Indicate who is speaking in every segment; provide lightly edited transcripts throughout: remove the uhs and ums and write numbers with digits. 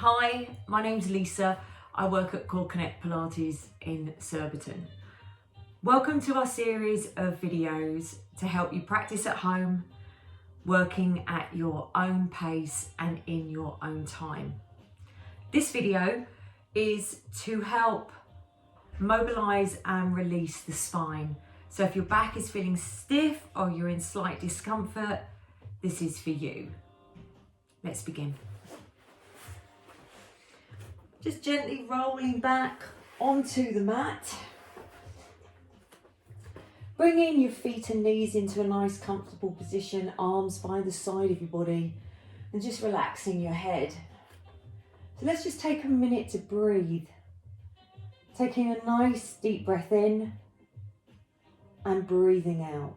Speaker 1: Hi, my name's Lisa. I work at Quadruped Pilates in Surbiton. Welcome to our series of videos to help you practice at home, working at your own pace and in your own time. This video is to help mobilise and release the spine. So if your back is feeling stiff or you're in slight discomfort, this is for you. Let's begin. Just gently rolling back onto the mat. Bringing your feet and knees into a nice comfortable position, arms by the side of your body, and just relaxing your head. So let's just take a minute to breathe. Taking a nice deep breath in and breathing out.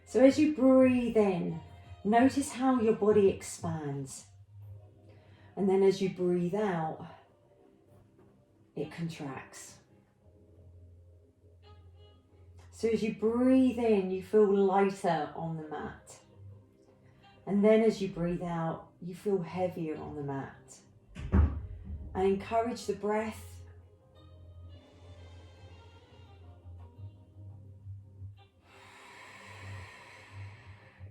Speaker 1: So as you breathe in, notice how your body expands. And then as you breathe out, it contracts. So as you breathe in, you feel lighter on the mat. And then as you breathe out, you feel heavier on the mat. And encourage the breath.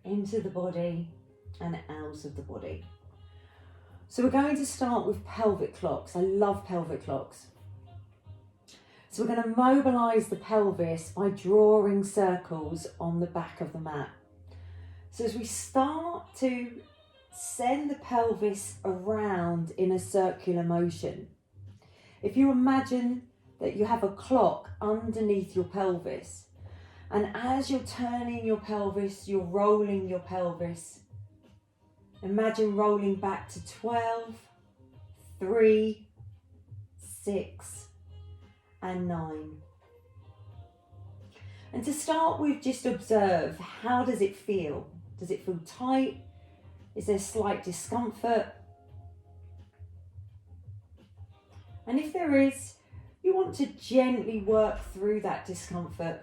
Speaker 1: Into the body and out of the body. So we're going to start with pelvic clocks. I love pelvic clocks. So we're going to mobilise the pelvis by drawing circles on the back of the mat. So as we start to send the pelvis around in a circular motion, if you imagine that you have a clock underneath your pelvis, and as you're turning your pelvis, you're rolling your pelvis. Imagine rolling back to 12, 3, 6, and 9. And to start with, just observe, how does it feel? Does it feel tight? Is there slight discomfort? And if there is, you want to gently work through that discomfort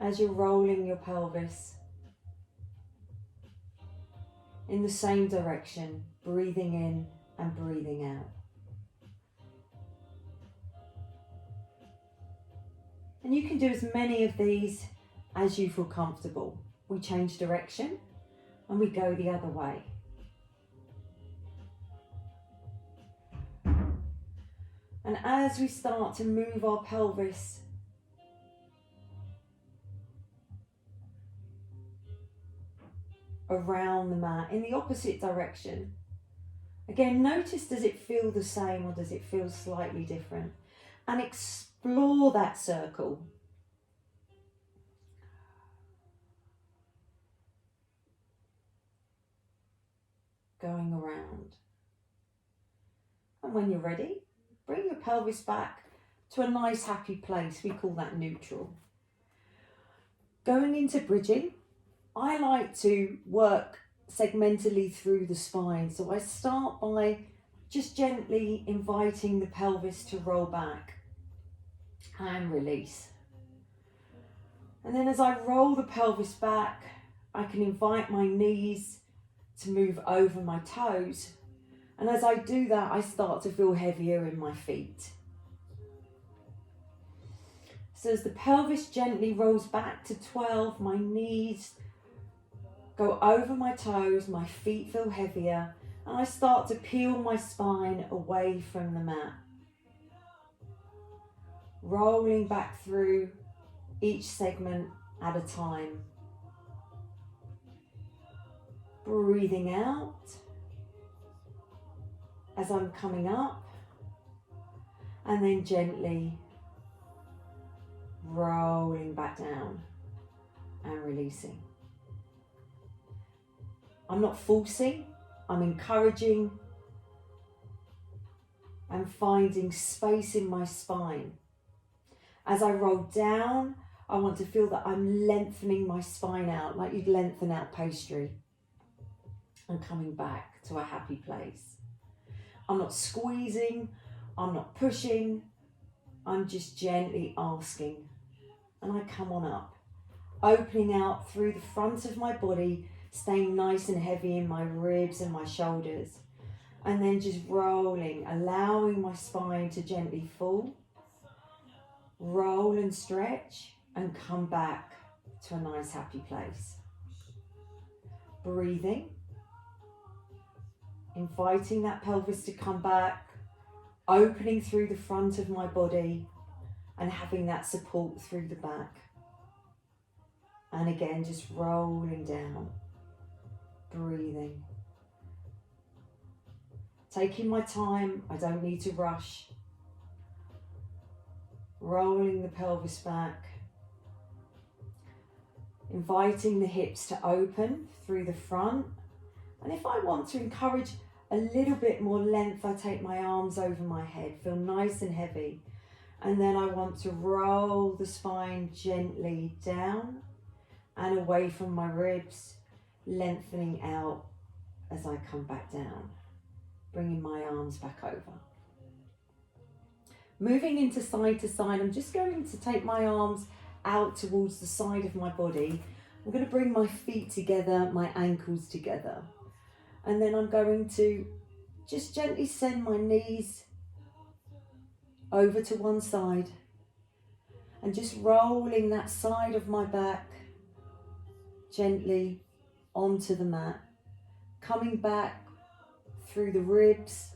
Speaker 1: as you're rolling your pelvis in the same direction, breathing in and breathing out. And you can do as many of these as you feel comfortable. We change direction and we go the other way. And as we start to move our pelvis around the mat in the opposite direction. Again, notice, does it feel the same or does it feel slightly different? And explore that circle. Going around. And when you're ready, bring your pelvis back to a nice happy place. We call that neutral. Going into bridging, I like to work segmentally through the spine. So I start by just gently inviting the pelvis to roll back and release. And then as I roll the pelvis back, I can invite my knees to move over my toes. And as I do that, I start to feel heavier in my feet. So as the pelvis gently rolls back to 12, my knees go over my toes, my feet feel heavier, and I start to peel my spine away from the mat. Rolling back through each segment at a time. Breathing out as I'm coming up, and then gently rolling back down and releasing. I'm not forcing, I'm encouraging and finding space in my spine. As I roll down, I want to feel that I'm lengthening my spine out, like you'd lengthen out pastry, and coming back to a happy place. I'm not squeezing, I'm not pushing, I'm just gently asking, and I come on up, opening out through the front of my body staying nice and heavy in my ribs and my shoulders. And then just rolling, allowing my spine to gently fall. Roll and stretch and come back to a nice happy place. Breathing. Inviting that pelvis to come back, opening through the front of my body and having that support through the back. And again, just rolling down, breathing. Taking my time, I don't need to rush. Rolling the pelvis back. Inviting the hips to open through the front. And if I want to encourage a little bit more length, I take my arms over my head, feel nice and heavy. And then I want to roll the spine gently down and away from my ribs, lengthening out as I come back down, bringing my arms back over. Moving into side to side, I'm just going to take my arms out towards the side of my body. I'm going to bring my feet together, my ankles together. And then I'm going to just gently send my knees over to one side and just rolling that side of my back gently onto the mat, coming back through the ribs,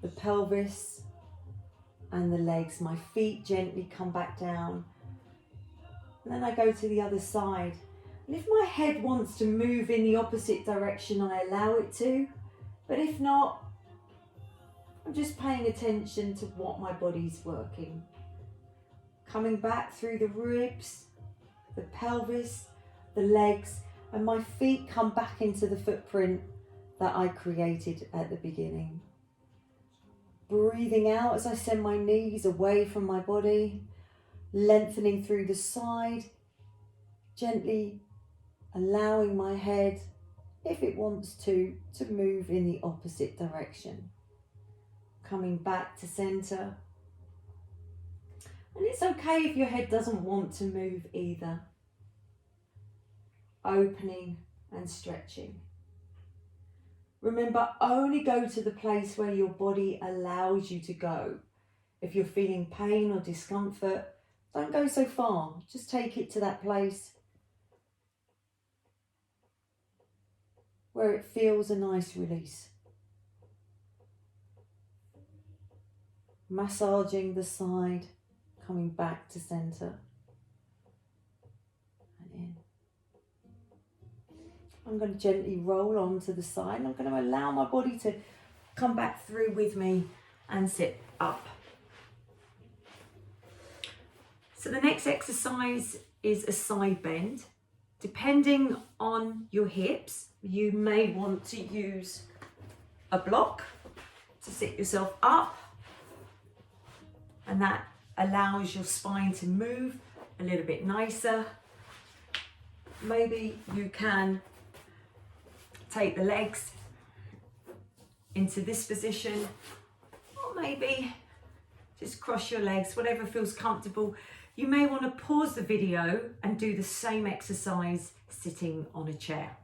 Speaker 1: the pelvis and the legs. My feet gently come back down. And then I go to the other side. And if my head wants to move in the opposite direction, I allow it to. But if not, I'm just paying attention to what my body's working. Coming back through the ribs, the pelvis, the legs, and my feet come back into the footprint that I created at the beginning. Breathing out as I send my knees away from my body, lengthening through the side, gently allowing my head, if it wants to move in the opposite direction. Coming back to center. And it's okay if your head doesn't want to move either. Opening and stretching. Remember, only go to the place where your body allows you to go. If you're feeling pain or discomfort, don't go so far. Just take it to that place where it feels a nice release. Massaging the side, coming back to center and in. I'm going to gently roll onto the side and I'm going to allow my body to come back through with me and sit up. So the next exercise is a side bend. Depending on your hips, you may want to use a block to sit yourself up, and that allows your spine to move a little bit nicer. Maybe you can take the legs into this position, or maybe just cross your legs, whatever feels comfortable. You may want to pause the video and do the same exercise sitting on a chair.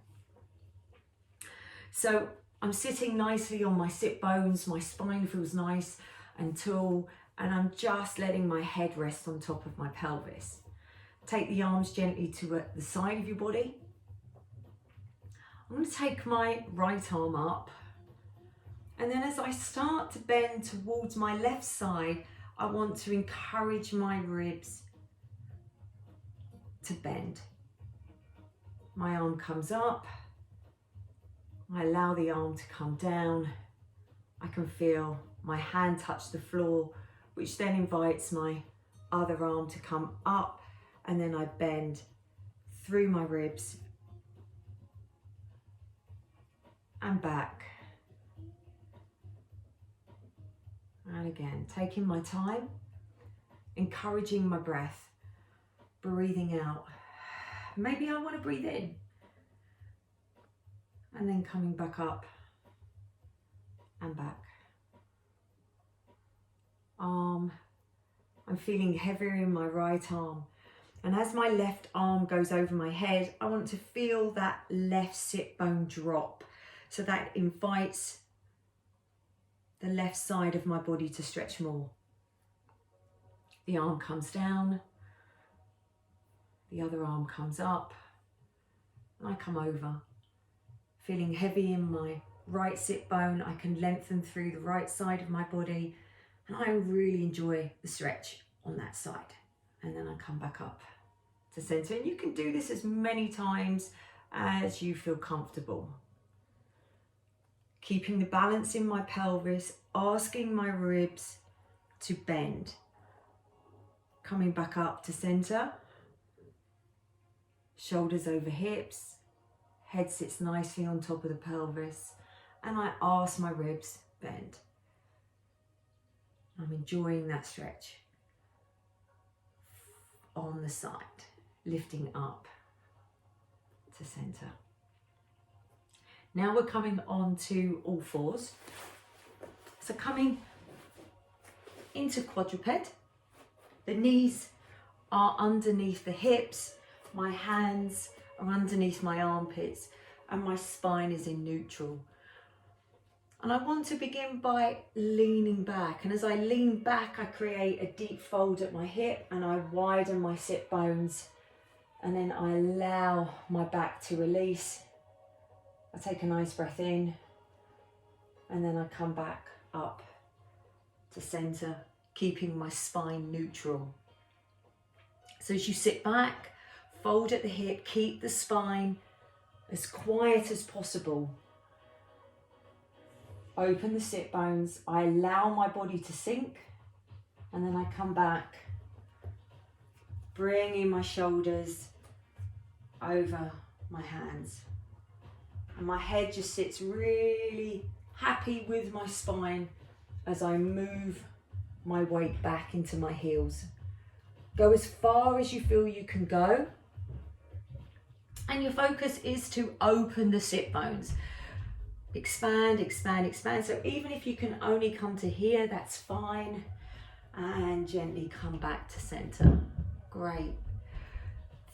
Speaker 1: So I'm sitting nicely on my sit bones, my spine feels nice and tall, and I'm just letting my head rest on top of my pelvis. Take the arms gently to the side of your body. I'm going to take my right arm up, and then as I start to bend towards my left side, I want to encourage my ribs to bend. My arm comes up, I allow the arm to come down. I can feel my hand touch the floor, which then invites my other arm to come up, and then I bend through my ribs and back. And again, taking my time, encouraging my breath, breathing out. Maybe I want to breathe in and then coming back up and back. Arm, I'm feeling heavier in my right arm, And as my left arm goes over my head, I want to feel that left sit bone drop. So that invites the left side of my body to stretch more. The arm comes down, the other arm comes up, and I come over. Feeling heavy in my right sit bone, I can lengthen through the right side of my body, and I really enjoy the stretch on that side. And then I come back up to center. And you can do this as many times as you feel comfortable. Keeping the balance in my pelvis, asking my ribs to bend. Coming back up to center. Shoulders over hips. Head sits nicely on top of the pelvis. And I ask my ribs bend. I'm enjoying that stretch. On the side, lifting up to center. Now we're coming on to all fours. So coming into quadruped, the knees are underneath the hips, my hands are underneath my armpits, and my spine is in neutral. And I want to begin by leaning back. And as I lean back, I create a deep fold at my hip and I widen my sit bones. And then I allow my back to release. I take a nice breath in. And then I come back up to center, keeping my spine neutral. So as you sit back, fold at the hip, keep the spine as quiet as possible. Open the sit bones, I allow my body to sink, and then I come back, bringing my shoulders over my hands. And my head just sits really happy with my spine as I move my weight back into my heels. Go as far as you feel you can go. And your focus is to open the sit bones. Expand, expand, expand. So even if you can only come to here, that's fine. And gently come back to center. Great.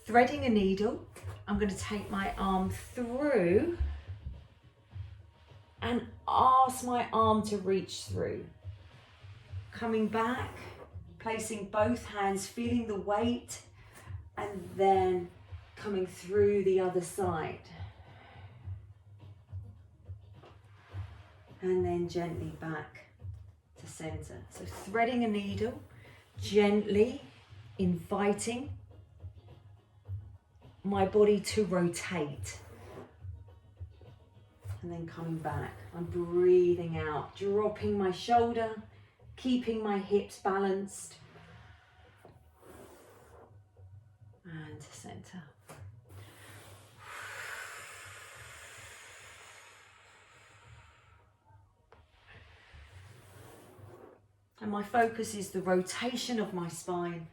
Speaker 1: Threading a needle, I'm going to take my arm through and ask my arm to reach through. Coming back, placing both hands, feeling the weight, and then coming through the other side. And then gently back to center. So threading a needle, gently inviting my body to rotate. And then coming back. I'm breathing out, dropping my shoulder, keeping my hips balanced. And to center. And my focus is the rotation of my spine.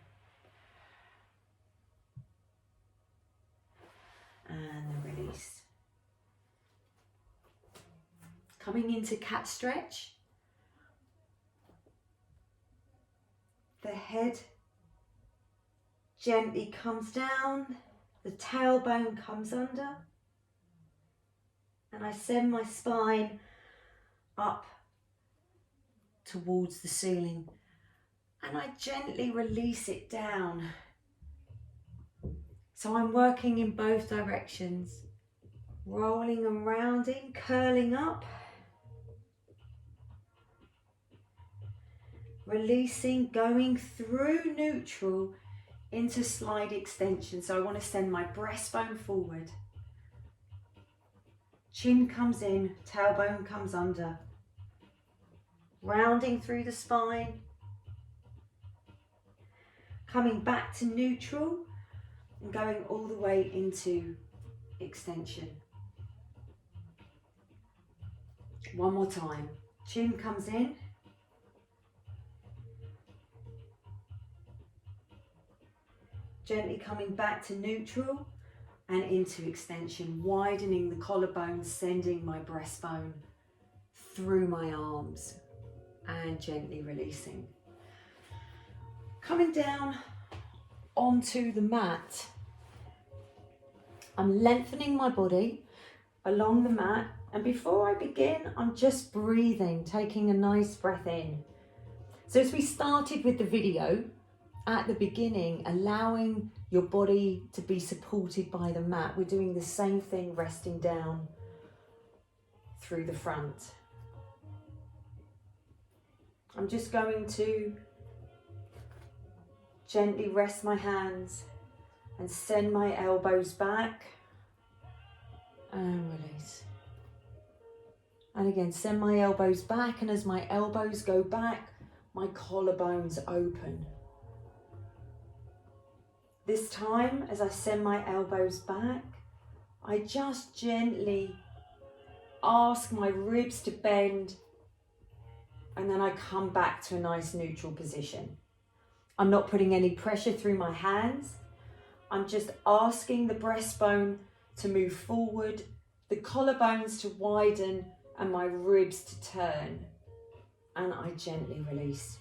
Speaker 1: And the release. Coming into cat stretch. The head gently comes down. The tailbone comes under. And I send my spine up towards the ceiling, and I gently release it down. So I'm working in both directions, rolling and rounding, curling up, releasing, going through neutral into slide extension. So I want to send my breastbone forward, chin comes in, tailbone comes under. Rounding through the spine, coming back to neutral and going all the way into extension. One more time. Chin comes in. Gently coming back to neutral and into extension, widening the collarbone, sending my breastbone through my arms. And gently releasing. Coming down onto the mat. I'm lengthening my body along the mat, and before I begin, I'm just breathing, taking a nice breath in. So as we started with the video, at the beginning, allowing your body to be supported by the mat, we're doing the same thing, resting down through the front. I'm just going to gently rest my hands and send my elbows back and release. And again, send my elbows back, and as my elbows go back, my collarbones open. This time, as I send my elbows back, I just gently ask my ribs to bend, and then I come back to a nice neutral position. I'm not putting any pressure through my hands. I'm just asking the breastbone to move forward, the collarbones to widen, and my ribs to turn. And I gently release.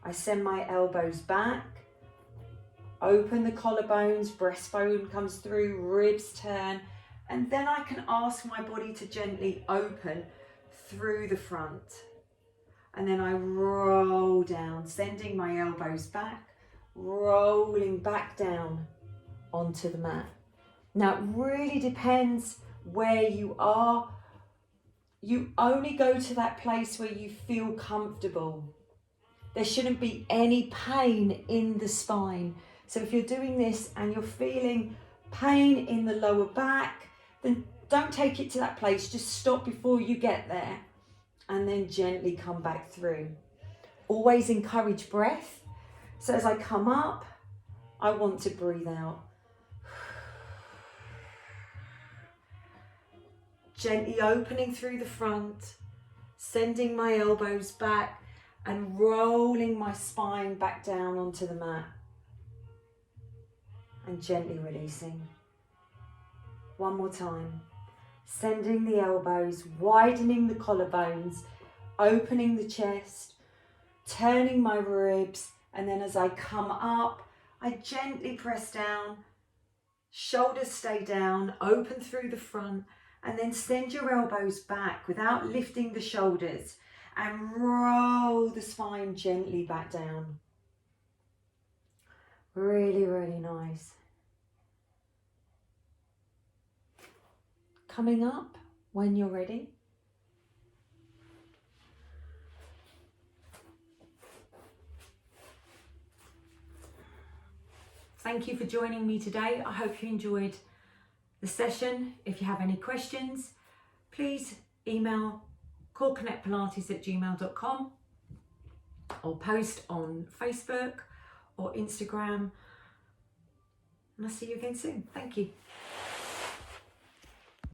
Speaker 1: I send my elbows back, open the collarbones, breastbone comes through, ribs turn, and then I can ask my body to gently open through the front. And then I roll down, sending my elbows back, rolling back down onto the mat. Now it really depends where you are. You only go to that place where you feel comfortable. There shouldn't be any pain in the spine. So if you're doing this and you're feeling pain in the lower back, then don't take it to that place. Just stop before you get there and then gently come back through. Always encourage breath. So as I come up, I want to breathe out. Gently opening through the front, sending my elbows back and rolling my spine back down onto the mat. And gently releasing. One more time. Sending the elbows, widening the collarbones, opening the chest, turning my ribs, and then as I come up, I gently press down, shoulders stay down, open through the front, and then send your elbows back without lifting the shoulders and roll the spine gently back down. Really, really nice. Coming up when you're ready. Thank you for joining me today. I hope you enjoyed the session. If you have any questions, please email coreconnectpilates@gmail.com or post on Facebook or Instagram. And I'll see you again soon. Thank you.